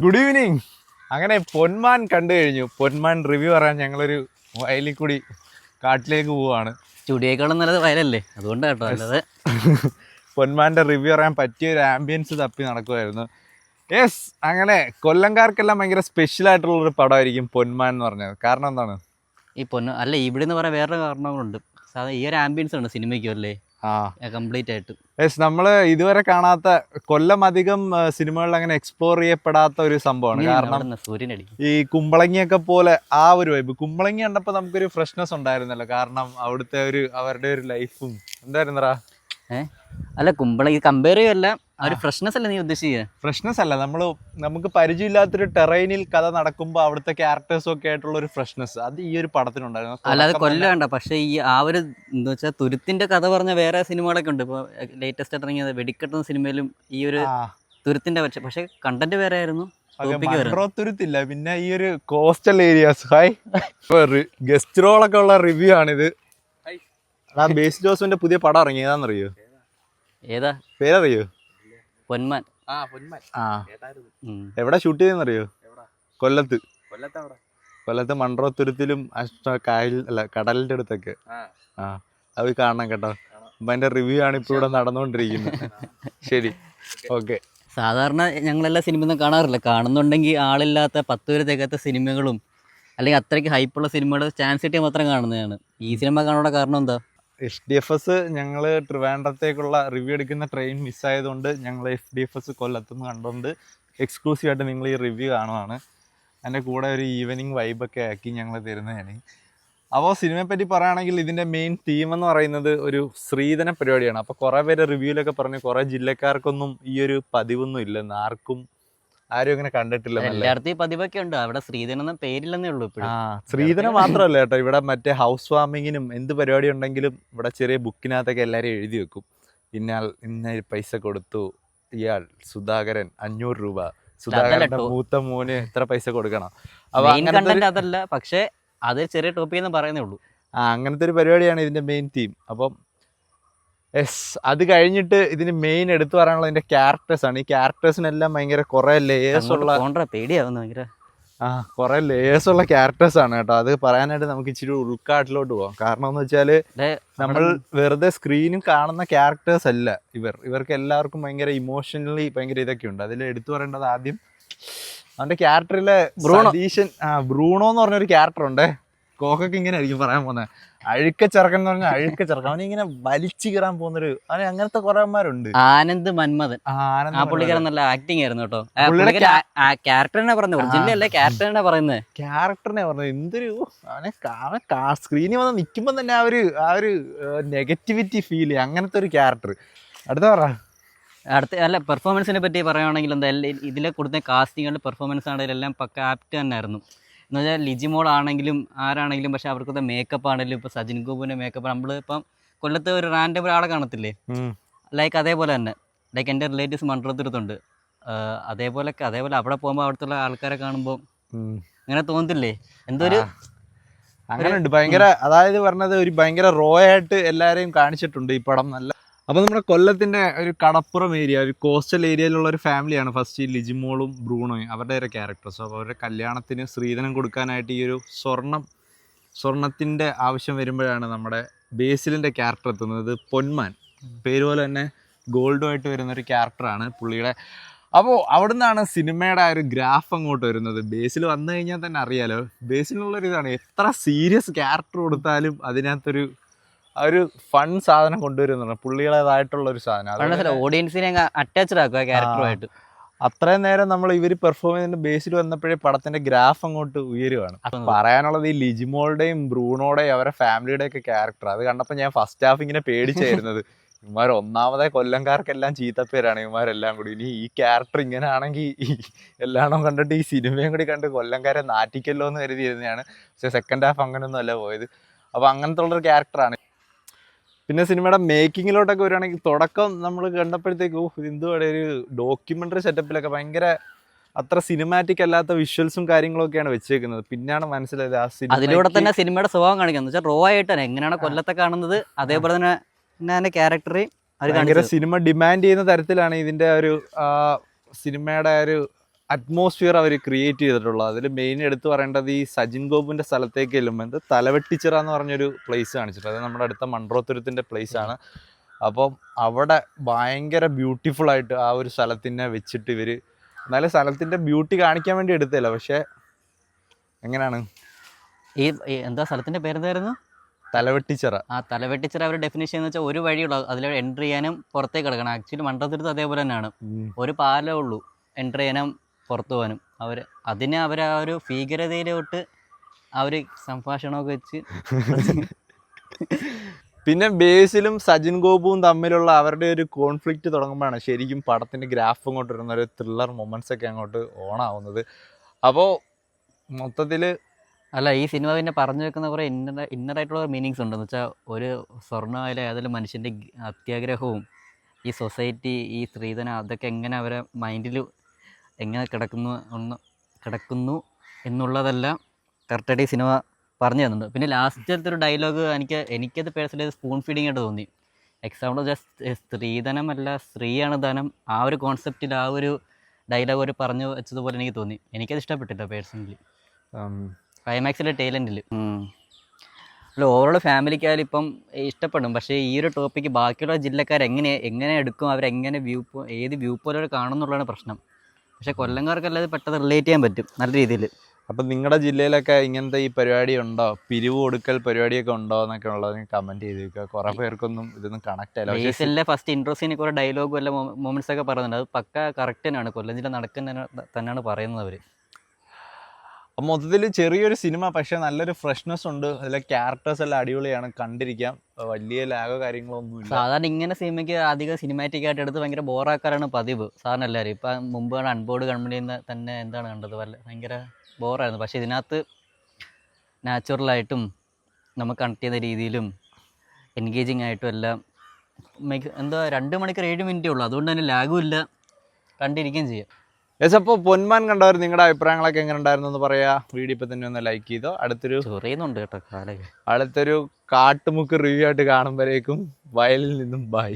Good evening. അങ്ങനെ പൊന്മാൻ കണ്ടു കഴിഞ്ഞു. പൊന്മാൻ റിവ്യൂ പറയാൻ ഞങ്ങളൊരു വയലിൽ കൂടി കാട്ടിലേക്ക് പോവാണ്. സ്റ്റുഡിയോക്കാളും നല്ലത് വയലല്ലേ, അതുകൊണ്ട് കേട്ടോ. അല്ലാതെ പൊന്മാൻ്റെ റിവ്യൂ പറയാൻ പറ്റിയ ഒരു ആംബിയൻസ് തപ്പി നടക്കുമായിരുന്നു. യെസ്, അങ്ങനെ കൊല്ലംകാർക്കെല്ലാം ഭയങ്കര സ്പെഷ്യൽ ആയിട്ടുള്ളൊരു പടമായിരിക്കും പൊന്മാൻ എന്ന് പറഞ്ഞത്. കാരണം എന്താണ്? ഈ പൊന്ന് അല്ല, ഇവിടെ നിന്ന് പറയാൻ വേറൊരു കാരണങ്ങളുണ്ട്. സാധാരണ ഈ ഒരു ആംബിയൻസ് ഉണ്ട് സിനിമയ്ക്കും അല്ലേ കംപ്ലീറ്റ് ആയിട്ട്. യെസ്, നമ്മൾ ഇതുവരെ കാണാത്ത കൊല്ലം അധികം സിനിമകളിൽ അങ്ങനെ എക്സ്പ്ലോർ ചെയ്യപ്പെടാത്ത ഒരു സംഭവമാണ്. കാരണം സൂര്യനടി ഈ കുമ്പളങ്ങിയൊക്കെ പോലെ ആ ഒരു വൈബ്. കുമ്പളങ്ങി കണ്ടപ്പോൾ നമുക്കൊരു ഫ്രഷ്നെസ് ഉണ്ടായിരുന്നല്ലോ. കാരണം അവിടുത്തെ അവരുടെ ഒരു ലൈഫും എന്തായിരുന്നടാ. അല്ല, കുമ്പളങ്ങി കമ്പയർ ചെയ്യല്ല, ആ ഒരു ഫ്രഷ്നെസ് അല്ലേ നീ ഉദ്ദേശിക്കുക? ഫ്രഷ്നെസ് അല്ല, നമുക്ക് പരിചയമില്ലാത്തൊരു ടെറൈനിൽ കഥ നടക്കുമ്പോൾ അവിടുത്തെ ക്യാരക്ടേഴ്സും ഒക്കെ ആയിട്ടുള്ള ഒരു ഫ്രഷ്നെസ് അത് ഈ ഒരു പടത്തിനുണ്ടായിരുന്നു. അല്ലാതെ കൊല്ലണ്ട. പക്ഷേ ഈ ആ ഒരു എന്താ വെച്ചാൽ തുരുത്തിന്റെ കഥ പറഞ്ഞ വേറെ സിനിമകളൊക്കെ ഉണ്ട്. ഇപ്പോൾ ലേറ്റസ്റ്റ് ആയിട്ട് ഇറങ്ങിയത് വെടിക്കെട്ടുന്ന സിനിമയിലും ഈ ഒരു തുരുത്തിന്റെ പക്ഷേ കണ്ടന്റ് വേറെ ആയിരുന്നു. തുരുത്തില്ല, പിന്നെ ഈ ഒരു കോസ്റ്റൽ ഏരിയാസ്. ഗസ്റ്റ് റോളൊക്കെ ഉള്ള റിവ്യൂ ആണിത്. ബേസ് ജോസഫിന്റെ പുതിയ പടം ഇറങ്ങി, ഏതാണെന്നറിയോ? ഏതാ പേരറിയോ? പൊന്മാൻ. എവിടെ ഷൂട്ട് ചെയ്തെന്നറിയോ? കൊല്ലത്ത് മൺട്രോ തുരുത്തിലും കടലിന്റെ അടുത്തൊക്കെ. അത് കാണണം കേട്ടോ. അപ്പൊ അതിന്റെ റിവ്യൂ ആണ് ഇപ്പൊ ഇവിടെ നടന്നുകൊണ്ടിരിക്കുന്നത്. ശരി, ഓക്കെ. സാധാരണ ഞങ്ങളെല്ലാ സിനിമയൊന്നും കാണാറില്ല. കാണുന്നുണ്ടെങ്കിൽ ആളില്ലാത്ത 10 പേര് തികയാത്ത സിനിമകളും അല്ലെങ്കിൽ അത്രയ്ക്ക് ഹൈപ്പുള്ള സിനിമകൾ ചാൻസ് കിട്ടിയാൽ മാത്രം കാണുന്നതാണ്. ഈ സിനിമ കാണാനുള്ള കാരണം എന്താ? HDFS ഞങ്ങൾ ട്രിവാൻഡ്രത്തേക്കുള്ള റിവ്യൂ എടുക്കുന്ന ട്രെയിൻ മിസ്സായതുകൊണ്ട് ഞങ്ങൾ HDFS കൊല്ലത്തുനിന്ന് കണ്ടുകൊണ്ട് എക്സ്ക്ലൂസീവായിട്ട് നിങ്ങൾ ഈ റിവ്യൂ കാണുവാണ്. അതിൻ്റെ കൂടെ ഒരു ഈവനിങ് വൈബൊക്കെ ആക്കി ഞങ്ങൾ തരുന്നതാണ്. അപ്പോൾ സിനിമയെ പറ്റി പറയുകയാണെങ്കിൽ ഇതിൻ്റെ മെയിൻ തീം എന്ന് പറയുന്നത് ഒരു സ്ത്രീധന പരിപാടിയാണ്. അപ്പോൾ കുറേ പേര് റിവ്യൂലൊക്കെ പറഞ്ഞു കുറേ ജില്ലക്കാർക്കൊന്നും ഈ ഒരു പതിവൊന്നും ഇല്ലെന്ന്, ആരും അങ്ങനെ കണ്ടിട്ടില്ല. എല്ലായിടത്തും പതിവൊക്കെ ഉണ്ട്, അവിടെ ശ്രീധനം പേരില്ലെന്നേ ഉള്ളൂ. ശ്രീധനം മാത്രമല്ല കേട്ടോ, ഇവിടെ മറ്റേ ഹൗസ് വാമിങ്ങിനും എന്ത് പരിപാടി ഉണ്ടെങ്കിലും ഇവിടെ ചെറിയ ബുക്കിനകത്തൊക്കെ എല്ലാവരും എഴുതി വെക്കും. ഇന്ന പൈസ കൊടുത്തു, ഇയാൾ സുധാകരൻ 500 രൂപ, സുധാകരന്റെ മൂത്ത മോന് എത്ര പൈസ കൊടുക്കണം. അതല്ല, പക്ഷെ അത് ചെറിയ ടോപ്പിക് എന്ന് പറയുന്നേ ഉള്ളൂ. അങ്ങനത്തെ ഒരു പരിപാടിയാണ് ഇതിന്റെ മെയിൻ തീം. അപ്പം അത് കഴിഞ്ഞിട്ട് ഇതിന് മെയിൻ എടുത്തു പറയാനുള്ള ഇതിന്റെ ക്യാരക്ടേഴ്സ് ആണ്. ഈ ക്യാരക്ടേഴ്സിനെല്ലാം ഭയങ്കര കുറെ ലേയേഴ്സ് ഉള്ള കുറെ ലേയേഴ്സ് ഉള്ള ക്യാരക്ടേഴ്സ് ആണ് കേട്ടോ. അത് പറയാനായിട്ട് നമുക്ക് ഇച്ചിരി ഉൾക്കാട്ടിലോട്ട് പോവാം. കാരണം എന്ന് വെച്ചാല് നമ്മൾ വെറുതെ സ്ക്രീനിൽ കാണുന്ന ക്യാരക്ടേഴ്സ് അല്ല ഇവർക്ക് എല്ലാവർക്കും ഭയങ്കര ഇമോഷണലി ഭയങ്കര ഇതൊക്കെ ഉണ്ട്. അതിൽ എടുത്തു പറയേണ്ടത് ആദ്യം അവന്റെ ക്യാരക്ടറിലെ ബ്രൂണോ എന്ന് പറഞ്ഞൊരു ക്യാരക്ടർ ഉണ്ട്. കോക്കൊക്കെ ഇങ്ങനെ ആയിരിക്കും പറയാൻ പോകുന്നത്. അഴുക്ക ചെറുക്കൻ എന്ന് പറഞ്ഞാൽ അഴുക്ക ചെറുക്കൻ, അവനിങ്ങനെ വലിച്ചു കീറാൻ പോകുന്നൊരു അങ്ങനത്തെ കുറെ അമ്മമാരുണ്ട്. ആനന്ദ് മന്മഥൻ, ആ പുള്ളിക്കാരൻ നല്ല ആക്ടിങ് ആയിരുന്നു കേട്ടോ. ക്യാരക്ടറിനെ പറഞ്ഞത് ഒറിജിനലല്ലേ, ക്യാരക്ടറിനെ പറഞ്ഞത് എന്തൊരു അവനെ സ്ക്രീനിൽ വന്ന് നിൽക്കുമ്പോൾ തന്നെ ആ ഒരു നെഗറ്റിവിറ്റി ഫീൽ, അങ്ങനത്തെ ഒരു ക്യാരക്ടർ. അല്ല, പെർഫോമൻസിനെ പറ്റി പറയുകയാണെങ്കിൽ എന്താ, ഇതിലെ കൊടുത്ത കാസ്റ്റിങ്ങുകളുടെ പെർഫോമൻസ് ആണെങ്കിലും എല്ലാം പക്ക ആപ്റ്റ് തന്നെയായിരുന്നു. എന്ന് വെച്ചാൽ ലിജിമോൾ ആണെങ്കിലും ആരാണെങ്കിലും, പക്ഷെ അവർക്കത്തെ മേക്കപ്പ് ആണെങ്കിലും ഇപ്പോൾ സജിൻ ഗോപുവിൻ്റെ മേക്കപ്പ് നമ്മൾ ഇപ്പം കൊല്ലത്ത് ഒരു റാൻഡം ഒരാളെ കാണത്തില്ലേ, ലൈക്ക് അതേപോലെ തന്നെ. ലൈക്ക് എൻ്റെ റിലേറ്റീവ്സ് മൺട്രോത്തുരുത്തുണ്ട്, അതേപോലെ അവിടെ പോകുമ്പോൾ അവിടുത്തെ ആൾക്കാരെ കാണുമ്പോൾ അങ്ങനെ തോന്നത്തില്ലേ, എന്തൊരു അങ്ങനെ ഉണ്ട്. ഭയങ്കര അതായത് പറഞ്ഞത് ഒരു ഭയങ്കര റോ ആയിട്ട് എല്ലാവരെയും കാണിച്ചിട്ടുണ്ട് ഈ പടം. നല്ല അപ്പോൾ നമ്മുടെ കൊല്ലത്തിൻ്റെ ഒരു കടപ്പുറം ഏരിയ, ഒരു കോസ്റ്റൽ ഏരിയയിലുള്ള ഒരു ഫാമിലിയാണ് ഫസ്റ്റ് ഈ ലിജിമോളും ബ്രൂണോയും, അവരുടെ ഒരു ക്യാരക്ടേഴ്സ്. അപ്പോൾ അവരുടെ കല്യാണത്തിന് സ്ത്രീധനം കൊടുക്കാനായിട്ട് ഈ ഒരു സ്വർണത്തിൻ്റെ ആവശ്യം വരുമ്പോഴാണ് നമ്മുടെ ബേസിലിൻ്റെ ക്യാരക്ടർ എത്തുന്നത്. പൊന്മാൻ പേര് പോലെ തന്നെ ഗോൾഡുമായിട്ട് വരുന്നൊരു ക്യാരക്ടറാണ് പുള്ളിയുടെ. അപ്പോൾ അവിടെ നിന്നാണ് സിനിമയുടെ ആ ഒരു ഗ്രാഫ് അങ്ങോട്ട് വരുന്നത്. ബേസിൽ വന്നു കഴിഞ്ഞാൽ തന്നെ അറിയാലോ, ബേസിലുള്ളൊരിതാണ് എത്ര സീരിയസ് ക്യാരക്ടർ കൊടുത്താലും അതിനകത്തൊരു ആ ഒരു ഫൺ സാധനം കൊണ്ടുവരുന്നുണ്ട്, പുള്ളികളേതായിട്ടുള്ള ഒരു സാധനം. ഓഡിയൻസിനെ അറ്റാച്ച്ഡ് ആക്കുക ക്യാരക്ടറുമായിട്ട്. അത്രയും നേരം ഇവർ പെർഫോം ചെയ്യുന്ന ബേസിൽ വന്നപ്പോഴേ പടത്തിന്റെ ഗ്രാഫ് അങ്ങോട്ട് ഉയരുവാണ്. പറയാനുള്ളത് ഈ ലിജിമോളുടെയും ബ്രൂണോടെയും അവരുടെ ഫാമിലിയുടെ ഒക്കെ ക്യാരക്ടർ അത് കണ്ടപ്പോൾ ഞാൻ ഫസ്റ്റ് ഹാഫ് ഇങ്ങനെ പേടിച്ചായിരുന്നത്. ഇവന്മാർ ഒന്നാമതേ കൊല്ലംകാർക്കെല്ലാം ചീത്തപ്പേരാണ് ഇവന്മാരെല്ലാം കൂടി. ഇനി ഈ ക്യാരക്ടർ ഇങ്ങനെ ആണെങ്കിൽ എല്ലാണോ കണ്ടിട്ട് ഈ സിനിമയും കൂടി കണ്ട് കൊല്ലംകാരെ നാറ്റിക്കല്ലോ എന്ന് കരുതിയിരുന്നതാണ്. പക്ഷെ സെക്കൻഡ് ഹാഫ് അങ്ങനെയൊന്നും അല്ല പോയത്. അപ്പോൾ അങ്ങനത്തെ ഉള്ളൊരു ക്യാരക്ടറാണ്. പിന്നെ സിനിമയുടെ മേക്കിങ്ങിലോട്ടൊക്കെ വരികയാണെങ്കിൽ തുടക്കം നമ്മൾ കണ്ടപ്പോഴത്തേക്ക് എന്തുവാടെ ഒരു ഡോക്യുമെൻ്ററി സെറ്റപ്പിലൊക്കെ ഭയങ്കര അത്ര സിനിമാറ്റിക് അല്ലാത്ത വിഷ്വൽസും കാര്യങ്ങളൊക്കെയാണ് വെച്ചേക്കുന്നത്. പിന്നെയാണ് മനസ്സിലായത് ആ സിനിമ അതിലൂടെ തന്നെ സിനിമയുടെ സ്വഭാവം കാണിക്കുന്നത്. വെച്ചാൽ റോ ആയിട്ടാണ് എങ്ങനെയാണ് കൊല്ലത്തെ കാണുന്നത് അതേപോലെ തന്നെ ക്യാരക്ടറെ ഭയങ്കര സിനിമ ഡിമാൻഡ് ചെയ്യുന്ന തരത്തിലാണ് ഇതിൻ്റെ ഒരു സിനിമയുടെ ഒരു അറ്റ്മോസ്ഫിയർ അവർ ക്രിയേറ്റ് ചെയ്തിട്ടുള്ളത്. അതിൽ മെയിൻ എടുത്തു പറയേണ്ടത് ഈ സജിൻ ഗോപുവിൻ്റെ സ്ഥലത്തേക്ക് ചെല്ലുമ്പോൾ എന്ത് തലവെട്ടിച്ചിറ എന്ന് പറഞ്ഞൊരു പ്ലേസ് കാണിച്ചിട്ട്, അത് നമ്മുടെ അടുത്ത മൺട്രോത്തുരുത്തിൻ്റെ പ്ലേസ് ആണ്. അപ്പം അവിടെ ഭയങ്കര ബ്യൂട്ടിഫുൾ ആയിട്ട് ആ ഒരു സ്ഥലത്തിനെ വെച്ചിട്ട് ഇവർ, എന്നാലും സ്ഥലത്തിൻ്റെ ബ്യൂട്ടി കാണിക്കാൻ വേണ്ടി എടുത്തില്ല, പക്ഷേ എങ്ങനെയാണ് എന്താ സ്ഥലത്തിൻ്റെ പേരെന്തായിരുന്നു? തലവെട്ടിച്ചിറ. ആ തലവെട്ടിച്ചിറ അവർ ഡെഫിനേഷൻ എന്ന് വെച്ചാൽ ഒരു വഴിയുള്ളൂ, അതിൽ എൻട്രി ചെയ്യാനും പുറത്തേക്ക് കിടക്കണം. ആക്ച്വലി മൺട്രോത്തുരുത്ത് അതേപോലെ തന്നെയാണ്, ഒരു പാലേ ഉള്ളൂ എൻട്രി ചെയ്യാനും പുറത്തു പോകാനും. അവർ ആ ഒരു ഭീകരതയിലോട്ട് ആ ഒരു സംഭാഷണമൊക്കെ വെച്ച് പിന്നെ ബേസിലും സജിൻ ഗോപുവും തമ്മിലുള്ള അവരുടെ ഒരു കോൺഫ്ലിക്റ്റ് തുടങ്ങുമ്പോഴാണ് ശരിക്കും പടത്തിൻ്റെ ഗ്രാഫ് അങ്ങോട്ട് വരുന്ന ഒരു ത്രില്ലർ മൊമെന്റ്സ് ഒക്കെ അങ്ങോട്ട് ഓണാവുന്നത്. അപ്പോൾ മൊത്തത്തിൽ അല്ല, ഈ സിനിമ പിന്നെ പറഞ്ഞു വെക്കുന്ന കുറേ ഇന്നറായിട്ടുള്ള മീനിങ്സ് ഉണ്ടെന്ന് വെച്ചാൽ, ഒരു സ്വർണ്ണമായാലും ഏതെങ്കിലും മനുഷ്യൻ്റെ അത്യാഗ്രഹവും ഈ സൊസൈറ്റി, ഈ സ്ത്രീധനം, അതൊക്കെ എങ്ങനെ അവരെ മൈൻഡിൽ എങ്ങനെ കിടക്കുന്നു എന്നുള്ളതെല്ലാം കറക്റ്റായിട്ട് ഈ സിനിമ പറഞ്ഞു തരുന്നുണ്ട്. പിന്നെ ലാസ്റ്റത്തെ ഒരു ഡയലോഗ് എനിക്കത് പേഴ്സണലി സ്പൂൺ ഫീഡിങ് ആയിട്ട് തോന്നി. എക്സാമ്പിൾ സ്ത്രീധനമല്ല സ്ത്രീയാണ് ധനം, ആ ഒരു കോൺസെപ്റ്റിൽ ആ ഒരു ഡയലോഗ് ഒരു പറഞ്ഞു വെച്ചതുപോലെ എനിക്ക് തോന്നി. എനിക്കത് ഇഷ്ടപ്പെട്ടില്ല പേഴ്സണലി, ക്ലൈമാക്സിലെ ടൈലൻറ്റിൽ. അല്ല, ഓവറോൾ ഫാമിലിക്കായാലും ഇപ്പം ഇഷ്ടപ്പെടും. പക്ഷേ ഈ ഒരു ടോപ്പിക്ക് ബാക്കിയുള്ള ജില്ലക്കാർ എങ്ങനെ എടുക്കും, അവരെങ്ങനെ ഏത് വ്യൂ പോയിന്റ് കാണുന്നുള്ളതാണ് പ്രശ്നം. പക്ഷേ കൊല്ലംകാർക്കല്ലാതെ പെട്ടെന്ന് റിലേറ്റ് ചെയ്യാൻ പറ്റും നല്ല രീതിയിൽ. അപ്പം നിങ്ങളുടെ ജില്ലയിലൊക്കെ ഇങ്ങനത്തെ ഈ പരിപാടി ഉണ്ടോ, പിരിവ് കൊടുക്കൽ പരിപാടിയൊക്കെ ഉണ്ടോ എന്നൊക്കെ ഉള്ളത് കമൻറ്റ് ചെയ്തേക്കുക. കുറേ പേർക്കൊന്നും ഇതൊന്നും കണക്ട് ആയില്ല. ബേസിലെ ഫസ്റ്റ് ഇൻട്രോസിന് കുറേ ഡയലോഗും എല്ലാ മൊമെന്റ്സ് ഒക്കെ പറയുന്നുണ്ട്, അത് പക്ക കറക്റ്റ് തന്നെയാണ്, കൊല്ലം ജില്ല നടക്കുന്ന തന്നെയാണ് പറയുന്നത് അവർ. മൊത്തത്തിൽ ചെറിയൊരു സിനിമ, പക്ഷെ നല്ലൊരു ഫ്രഷ്നെസ് ഉണ്ട്. അതിലെ ക്യാരക്ടേഴ്സ് എല്ലാം അടിപൊളിയാണ്, കണ്ടിരിക്കാം. വലിയ ലാഗോ കാര്യങ്ങളോ ഒന്നുമില്ല. സാധാരണ ഇങ്ങനെ സിനിമയ്ക്ക് അധികം സിനിമാറ്റിക് ആയിട്ട് എടുത്ത് ഭയങ്കര ബോറാക്കാറാണ് പതിവ് സാധാരണ എല്ലാവരും. ഇപ്പം മുമ്പ് അൺബോർഡ് കമ്പനിയിൽ നിന്ന് തന്നെ എന്താണ് കണ്ടത്, ഭയങ്കര ബോറായിരുന്നു. പക്ഷേ ഇതിനകത്ത് നാച്ചുറലായിട്ടും നമുക്ക് കണക്ട് ചെയ്യുന്ന രീതിയിലും എൻഗേജിങ് ആയിട്ടും എല്ലാം എന്താ 2 മണിക്കൂർ 7 മിനിറ്റേ ഉള്ളൂ, അതുകൊണ്ട് തന്നെ ലാഗും ഇല്ല, കണ്ടിരിക്കുകയും ചെയ്യാം. യെസ്, അപ്പോൾ പൊന്മാൻ കണ്ടവർ നിങ്ങളുടെ അഭിപ്രായങ്ങളൊക്കെ എങ്ങനെ ഉണ്ടായിരുന്നു എന്ന് പറയാ. വീഡിയോ ഇപ്പം തന്നെ ഒന്ന് ലൈക്ക് ചെയ്തോ. ചൊറിയുന്നുണ്ട് കേട്ടോ കാലൊക്കെ. അടുത്തൊരു കാട്ടുമുക്ക് റിവ്യൂ ആയിട്ട് കാണുമ്പോഴേക്കും വയലിൽ നിന്നും ബൈ.